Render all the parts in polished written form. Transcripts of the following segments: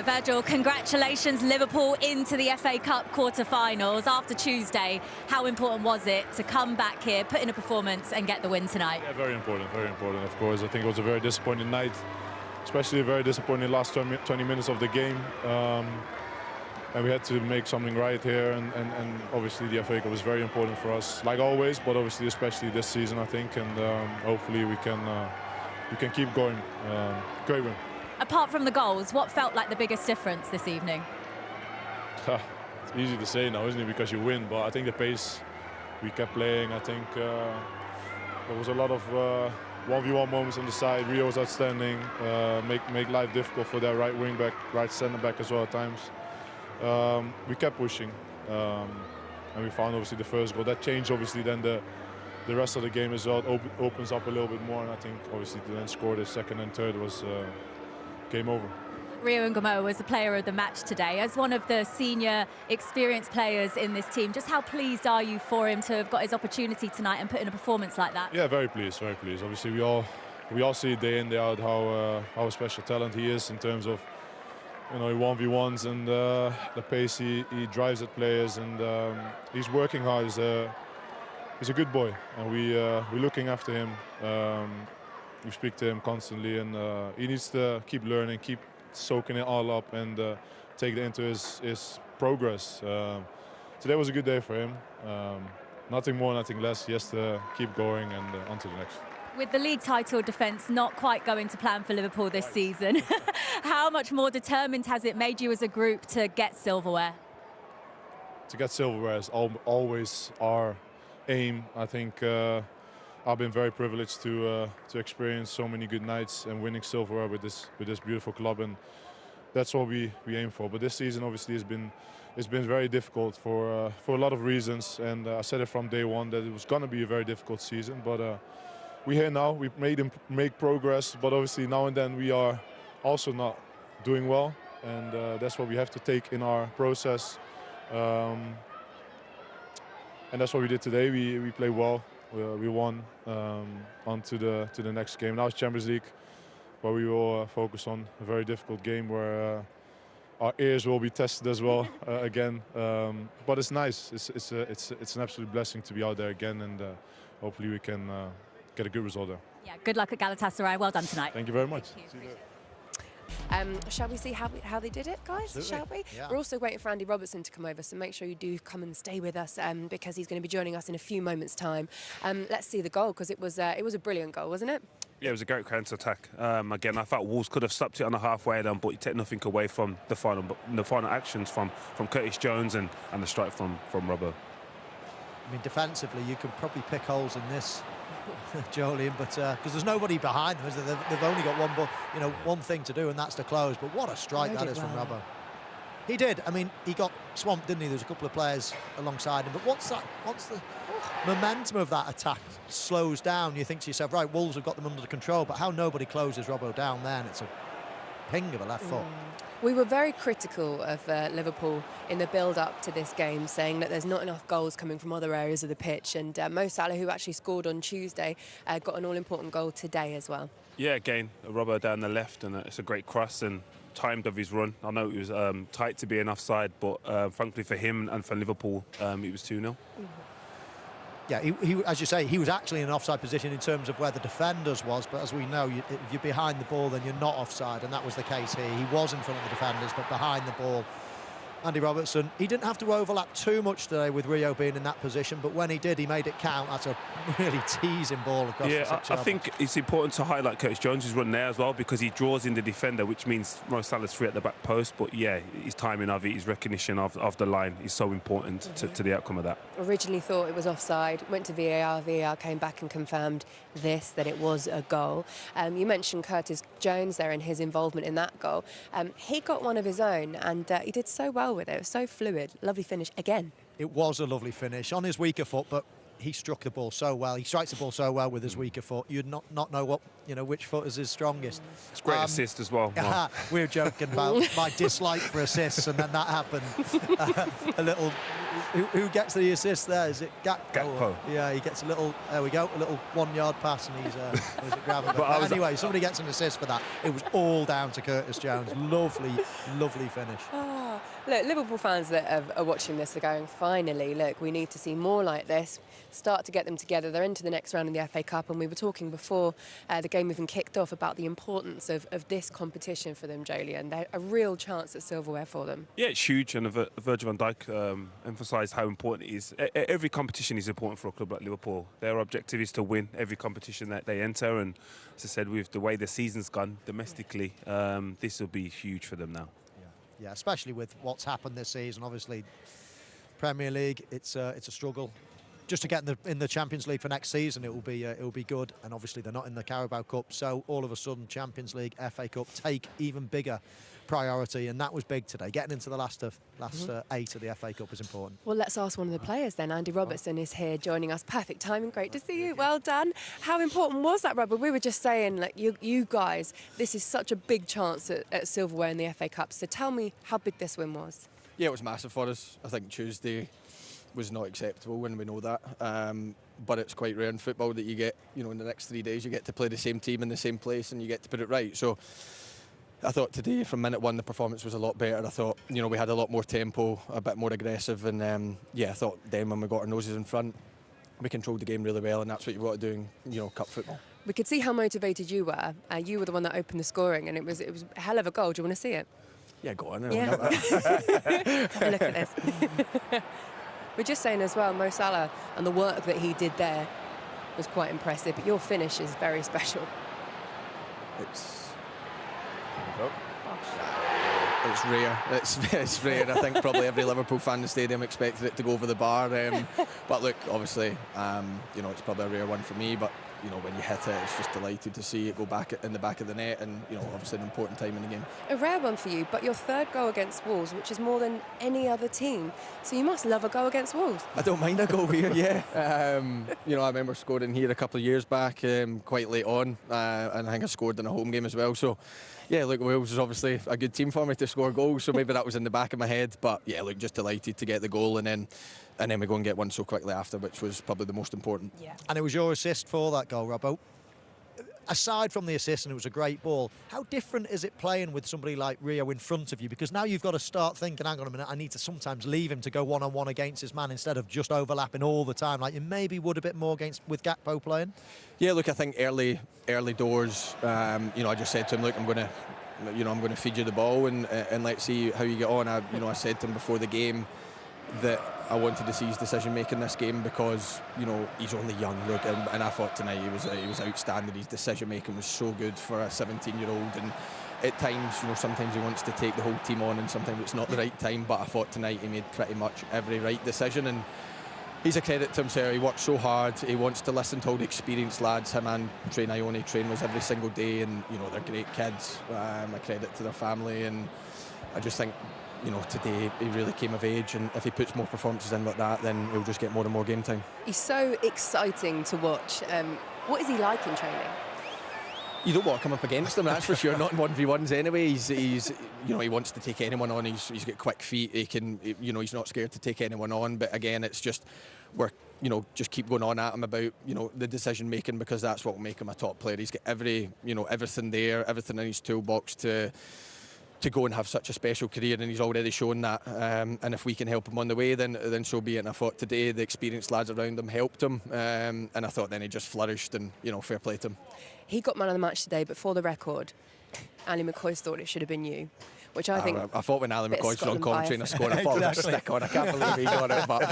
Virgil, congratulations, Liverpool into the FA Cup quarter-finals. After Tuesday, how important was it to come back here, put in a performance and get the win tonight? Yeah, very important, of course. I think it was a very disappointing night, especially a very disappointing last 20 minutes of the game. And we had to make something right here, and obviously the FA Cup was very important for us, like always, but obviously especially this season, I think, and hopefully we can keep going. Great win. Apart from the goals, what felt like the biggest difference this evening? It's easy to say now, isn't it, because you win, but I think the pace we kept playing. I think there was a lot of 1v1 moments on the side. Rio was outstanding, make life difficult for their right wing back, right centre back as well at times. We kept pushing, and we found obviously the first goal. That changed obviously then the rest of the game as well. It opens up a little bit more, and I think obviously to then score the second and third was game over. Rio Ngumoha was the player of the match today. As one of the senior experienced players in this team, just how pleased are you for him to have got his opportunity tonight and put in a performance like that? Yeah, very pleased, very pleased. Obviously we all see day in, day out how a special talent he is in terms of, you know, 1v1s and the pace he drives at players, and he's working hard. He's a good boy, and we're looking after him. We speak to him constantly, and he needs to keep learning, keep soaking it all up, and take it into his progress. Today was a good day for him. Nothing more, nothing less. He has to keep going and on to the next. With the league title defence not quite going to plan for Liverpool this season, how much more determined has it made you as a group to get silverware? To get silverware is always our aim. I think I've been very privileged to experience so many good nights and winning silverware with this beautiful club, and that's what we aim for. But this season obviously it's been very difficult for a lot of reasons, and I said it from day one that it was going to be a very difficult season. But we're here now. We've make progress, but obviously now and then we are also not doing well, and that's what we have to take in our process. And that's what we did today. We played well. We won. On to the next game. Now it's Champions League, where we will focus on a very difficult game where our ears will be tested as well again. But it's nice. It's an absolute blessing to be out there again, and hopefully we can get a good result there. Yeah, good luck at Galatasaray. Well done tonight. Thank you very much. Shall we see how they did it, guys? Absolutely. Shall we? Yeah. We're also waiting for Andy Robertson to come over, so make sure you do come and stay with us because he's going to be joining us in a few moments' time. Let's see the goal, because it was a brilliant goal, wasn't it? Yeah, it was a great counter attack. Again, I thought Wolves could have stopped it on the halfway line, but you take nothing away from the final actions from Curtis Jones and the strike from Robbo. I mean, defensively, you could probably pick holes in this, Jolien, but because there's nobody behind them, is there? They've only got one thing to do, and that's to close. But what a strike that is from Robbo. He did. I mean, he got swamped, didn't he? There's a couple of players alongside him. But once the momentum of that attack slows down, you think to yourself, right, Wolves have got them under control. But how nobody closes Robbo down there, and it's a ping of a left foot. We were very critical of Liverpool in the build-up to this game, saying that there's not enough goals coming from other areas of the pitch. And Mo Salah, who actually scored on Tuesday, got an all-important goal today as well. Yeah, again, Robbo down the left, and it's a great cross and timed of his run. I know it was tight to be an offside, but frankly for him and for Liverpool, it was 2-0. Yeah, he, as you say, he was actually in an offside position in terms of where the defenders was, but as we know, if you're behind the ball, then you're not offside, and that was the case here. He was in front of the defenders, but behind the ball. Andy Robertson, he didn't have to overlap too much today with Rio being in that position, but when he did, he made it count. That's a really teasing ball across the six. I think it's important to highlight Curtis Jones' run there as well, because he draws in the defender, which means Mo Salah's free at the back post. But yeah, his timing of it, his recognition of the line is so important to the outcome of that. Originally thought it was offside, went to VAR. VAR came back and confirmed that it was a goal. You mentioned Curtis Jones there and his involvement in that goal. He got one of his own, and he did so well with it. It was so fluid. Lovely finish again. It was a lovely finish on his weaker foot, but he struck the ball so well. He strikes the ball so well with his weaker foot. You'd not know what, which foot is his strongest. It's a great assist as well. We were joking about my dislike for assists, and then that happened. A little. Who gets the assist there? Is it Gakpo? Yeah, he gets a little. There we go. A little 1-yard pass, and he's grabbing. But anyway, somebody gets an assist for that. It was all down to Curtis Jones. Lovely finish. Look, Liverpool fans that are watching this are going, finally, look, we need to see more like this, start to get them together. They're into the next round in the FA Cup, and we were talking before the game even kicked off about the importance of this competition for them, Jolie, and they're a real chance at silverware for them. Yeah, it's huge, and Virgil van Dijk emphasised how important it is. Every competition is important for a club like Liverpool. Their objective is to win every competition that they enter, and as I said, with the way the season's gone domestically, this will be huge for them now. Yeah, especially with what's happened this season. Obviously, Premier League, it's a struggle. Just to get in the Champions League for next season, it will be good. And obviously, they're not in the Carabao Cup, so all of a sudden, Champions League, FA Cup take even bigger priority, and that was big today. Getting into the last 8 of the FA Cup is important. Well, let's ask one of the players then. Andy Robertson is here joining us. Perfect timing. Great to see you. Well done. How important was that, Robert? We were just saying, like, you guys, this is such a big chance at silverware in the FA Cup. So tell me how big this win was. Yeah, it was massive for us. I think Tuesday was not acceptable, when we know that. But it's quite rare in football that you get, in the next 3 days, you get to play the same team in the same place and you get to put it right. So I thought today, from minute one, the performance was a lot better. I thought, we had a lot more tempo, a bit more aggressive, and I thought then when we got our noses in front, we controlled the game really well, and that's what you've got to do in, cup football. We could see how motivated you were. You were the one that opened the scoring, and it was a hell of a goal. Do you want to see it? Yeah, go on. Yeah. Look at this. We're just saying as well, Mo Salah and the work that he did there was quite impressive, but your finish is very special. It's rare. It's rare. I think probably every Liverpool fan in the stadium expected it to go over the bar. But look, obviously, it's probably a rare one for me. But when you hit it, it's just delighted to see it go back in the back of the net, and obviously an important time in the game. A rare one for you, but your third goal against Wolves, which is more than any other team. So you must love a goal against Wolves. I don't mind a goal here. Yeah. I remember scoring here a couple of years back, quite late on, and I think I scored in a home game as well. So. Yeah, look, Wales is obviously a good team for me to score goals, so maybe that was in the back of my head. But yeah, look, just delighted to get the goal, and then we go and get one so quickly after, which was probably the most important. Yeah. And it was your assist for that goal, Robbo. Aside from the assist, and it was a great ball, how different is it playing with somebody like Rio in front of you? Because now you've got to start thinking, hang on a minute, I need to sometimes leave him to go one-on-one against his man instead of just overlapping all the time, like you maybe would a bit more with Gakpo playing. Yeah, look, I think early doors, I just said to him, look, I'm going to feed you the ball and let's see how you get on. I said to him before the game that I wanted to see his decision making this game because he's only young, look, and I thought tonight he was outstanding. His decision making was so good for a 17-year-old, and at times sometimes he wants to take the whole team on and sometimes it's not the right time, but I thought tonight he made pretty much every right decision, and he's a credit to himself. He works so hard. He wants to listen to all the experienced lads. Him and Train Ione train was every single day, and they're great kids. A credit to their family, and I just think today he really came of age, and if he puts more performances in like that, then he'll just get more and more game time. He's so exciting to watch. What is he like in training? You don't want to come up against him, that's for sure. Not in 1v1s anyway. He's he wants to take anyone on. He's got quick feet. He's not scared to take anyone on. But again, it's just just keep going on at him about the decision making, because that's what will make him a top player. He's got everything there, everything in his toolbox to go and have such a special career, and he's already shown that. And if we can help him on the way, then so be it. And I thought today the experienced lads around him helped him, and I thought then he just flourished, and fair play to him. He got man of the match today, but for the record, Ali McCoy's thought it should have been you, which I think. I thought when Ali McCoy was on commentary and I scored, I thought it was a stick on. I can't believe he got it, but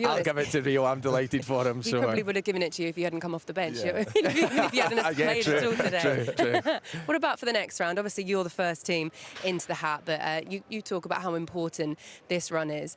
I'll give it to Rio. I'm delighted for him. He probably would have given it to you if you hadn't come off the bench. Yeah. If you hadn't played at all today. True. What about for the next round? Obviously, you're the first team into the hat, but you talk about how important this run is.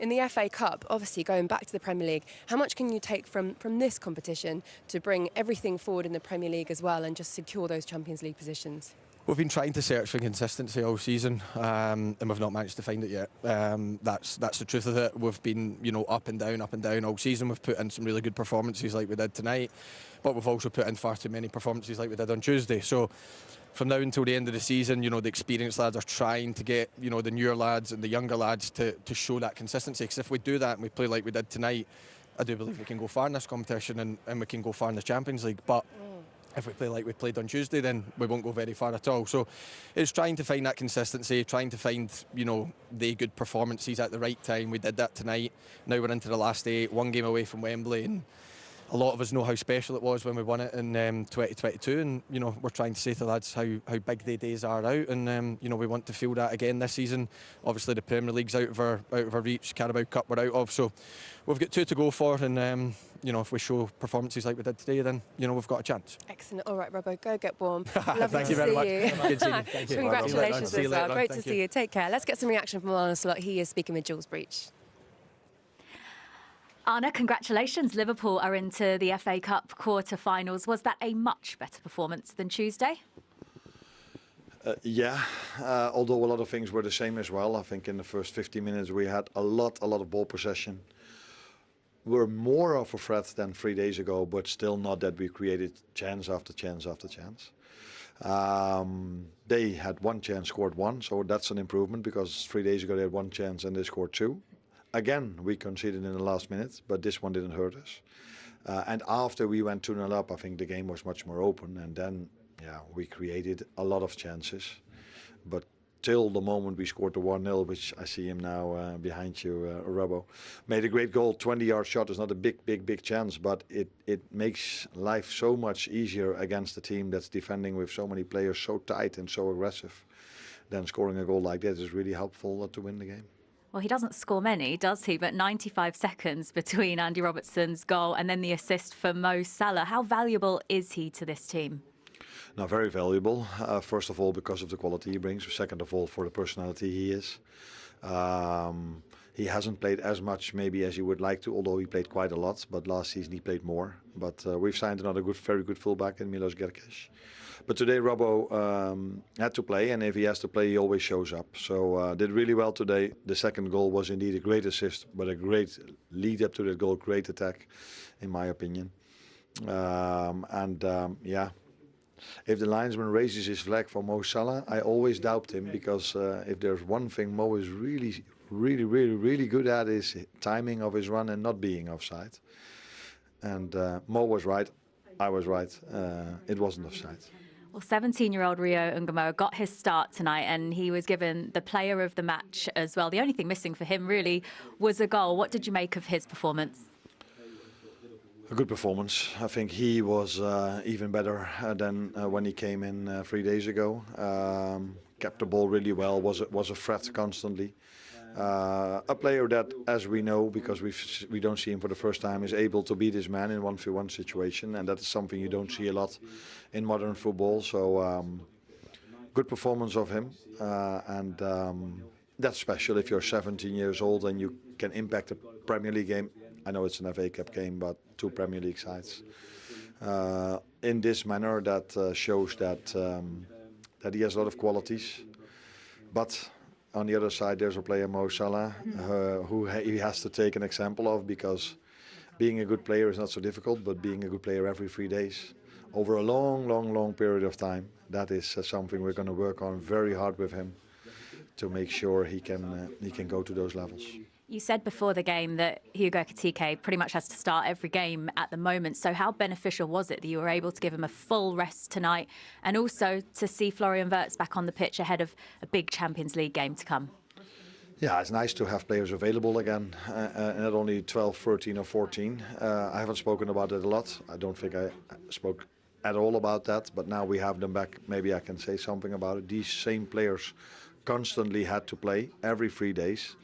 In the FA Cup, obviously going back to the Premier League, how much can you take from this competition to bring everything forward in the Premier League as well and just secure those Champions League positions? We've been trying to search for consistency all season, and we've not managed to find it yet. That's the truth of it. We've been, up and down all season. We've put in some really good performances like we did tonight, but we've also put in far too many performances like we did on Tuesday. So from now until the end of the season, the experienced lads are trying to get, the newer lads and the younger lads to show that consistency. Because if we do that and we play like we did tonight, I do believe we can go far in this competition and we can go far in the Champions League. But if we play like we played on Tuesday, then we won't go very far at all. So it's trying to find that consistency, trying to find, the good performances at the right time. We did that tonight. Now we're into the last 8, one game away from Wembley, and a lot of us know how special it was when we won it in 2022, and we're trying to say to the lads how big the days are out, and we want to feel that again this season. Obviously the Premier League's out of our reach, Carabao Cup we're out of, so we've got 2 to go for, and if we show performances like we did today, then we've got a chance. Excellent. All right, Robbo, go get warm. Lovely Thank to you very see much. you. Good seeing you. Thank you. Congratulations See you as well. later. Great Thank to see you. Take care. Let's get some reaction from Arne Slot. He is speaking with Jules Breach. Arne, congratulations. Liverpool are into the FA Cup quarter-finals. Was that a much better performance than Tuesday? Yeah, although a lot of things were the same as well. I think in the first 50 minutes we had a lot of ball possession. We're more of a threat than 3 days ago, but still not that we created chance after chance after chance. They had 1 chance, scored 1, so that's an improvement, because 3 days ago they had 1 chance and they scored 2. Again, we conceded in the last minute, but this one didn't hurt us. And after we went 2-0 up, I think the game was much more open, and then we created a lot of chances. But till the moment we scored the 1-0, which I see him now behind you, Robbo, made a great goal. 20-yard shot is not a big chance, but it makes life so much easier against a team that's defending with so many players so tight and so aggressive. Then scoring a goal like that is really helpful to win the game. Well, he doesn't score many, does he? But 95 seconds between Andy Robertson's goal and then the assist for Mo Salah. How valuable is he to this team? Now, very valuable. First of all, because of the quality he brings. Second of all, for the personality he is. He hasn't played as much maybe as he would like to, although he played quite a lot. But last season he played more. But we've signed another very good fullback in Milos Gerkes. But today Robbo had to play, and if he has to play, he always shows up. So did really well today. The second goal was indeed a great assist, but a great lead up to that goal, great attack, in my opinion. If the linesman raises his flag for Mo Salah, I always doubt him, because if there's one thing Mo is really good at, is timing of his run and not being offside. And Mo was right, I was right, it wasn't offside. Well, 17-year-old Rio Ngumoha got his start tonight, and he was given the player of the match as well. The only thing missing for him really was a goal. What did you make of his performance? A good performance. I think he was even better than when he came in 3 days ago. Kept the ball really well, was a threat constantly. A player that, as we know, because we don't see him for the first time, is able to beat his man in 1v1 situation, and that is something you don't see a lot in modern football. So good performance of him, and that's special if you're 17 years old and you can impact a Premier League game. I know it's an FA Cup game, but 2 Premier League sides. In this manner, that shows that he has a lot of qualities. But on the other side, there's a player, Mo Salah, who he has to take an example of, because being a good player is not so difficult, but being a good player every 3 days, over a long period of time, that is something we're going to work on very hard with him to make sure he can go to those levels. You said before the game that Hugo Ekitike pretty much has to start every game at the moment. So how beneficial was it that you were able to give him a full rest tonight, and also to see Florian Wirtz back on the pitch ahead of a big Champions League game to come? Yeah, it's nice to have players available again, not only 12, 13 or 14. I haven't spoken about it a lot. I don't think I spoke at all about that, but now we have them back. Maybe I can say something about it. These same players constantly had to play every 3 days.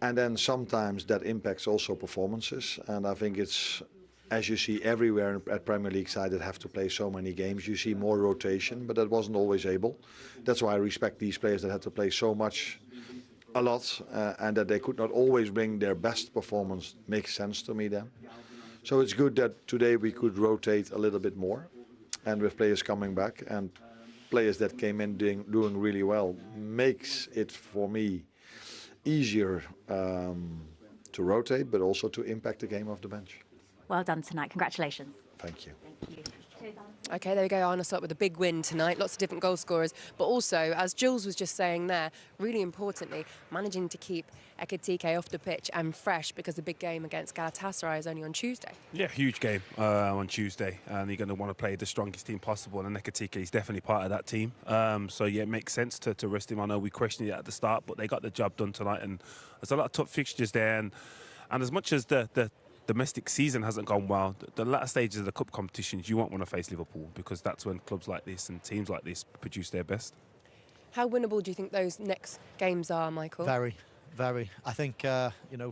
And then sometimes that impacts also performances. And I think it's, as you see everywhere at Premier League side that have to play so many games, you see more rotation, but that wasn't always able. That's why I respect these players that had to play so much, a lot, and that they could not always bring their best performance. Makes sense to me then. So it's good that today we could rotate a little bit more, and with players coming back and players that came in doing really well makes it for me easier to rotate, but also to impact the game off the bench. Well done tonight. Congratulations. Thank you. Thank you. Cheers, Alan. OK, there we go. Arne Slot with a big win tonight. Lots of different goal scorers. But also, as Jules was just saying there, really importantly, managing to keep Ekitike off the pitch and fresh, because the big game against Galatasaray is only on Tuesday. Yeah, huge game on Tuesday, and you're going to want to play the strongest team possible, and Ekitike is definitely part of that team. So yeah, it makes sense to rest him. I know we questioned it at the start, but they got the job done tonight, and there's a lot of tough fixtures there. And as much as the domestic season hasn't gone well, the latter stages of the cup competitions, you won't want to face Liverpool, because that's when clubs like this and teams like this produce their best. How winnable do you think those next games are, Michael? Very. Very. I think,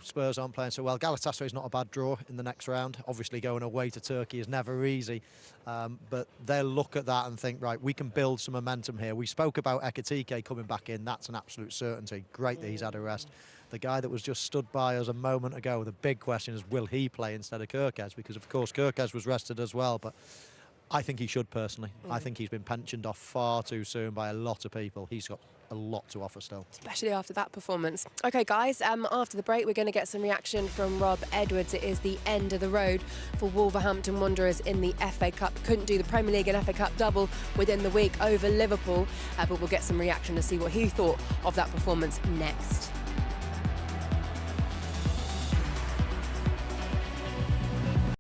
Spurs aren't playing so well. Galatasaray is not a bad draw in the next round. Obviously, going away to Turkey is never easy. But they'll look at that and think, right, we can build some momentum here. We spoke about Ekitike coming back in. That's an absolute certainty. Great that he's had a rest. The guy that was just stood by us a moment ago, the big question is, will he play instead of Kirkes? Because, of course, Kirkes was rested as well. But I think he should, personally. I think he's been pensioned off far too soon by a lot of people. He's got a lot to offer still. Especially after that performance. OK, guys, after the break, we're going to get some reaction from Rob Edwards. It is the end of the road for Wolverhampton Wanderers in the FA Cup. Couldn't do the Premier League and FA Cup double within the week over Liverpool, but we'll get some reaction to see what he thought of that performance next.